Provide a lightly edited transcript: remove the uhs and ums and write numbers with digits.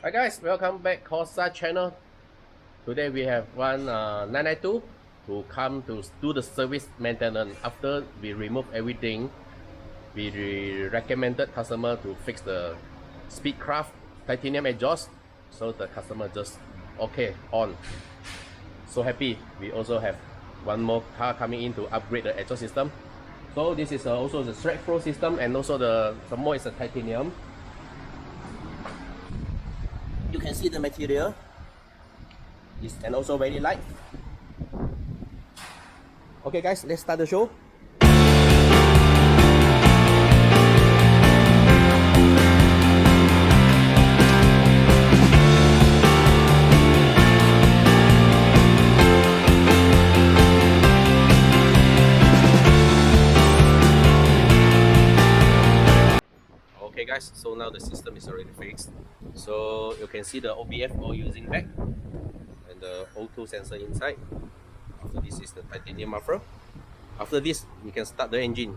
Hi guys, welcome back Corsa channel. Today we have one 992 to come to do the service maintenance. After we remove everything, we recommended customer to fix the SpeedCraft titanium exhaust. So the customer just okay on. So happy. We also have one more car coming in to upgrade the exhaust system. So this is also the thread flow system, and also some more is a titanium. You can see the material is and also very light. Okay guys, let's start the show. Okay guys, so now the system is already fixed. So you can see the OBF all using back and the O2 sensor inside. After this is the titanium muffler. After this, we can start the engine.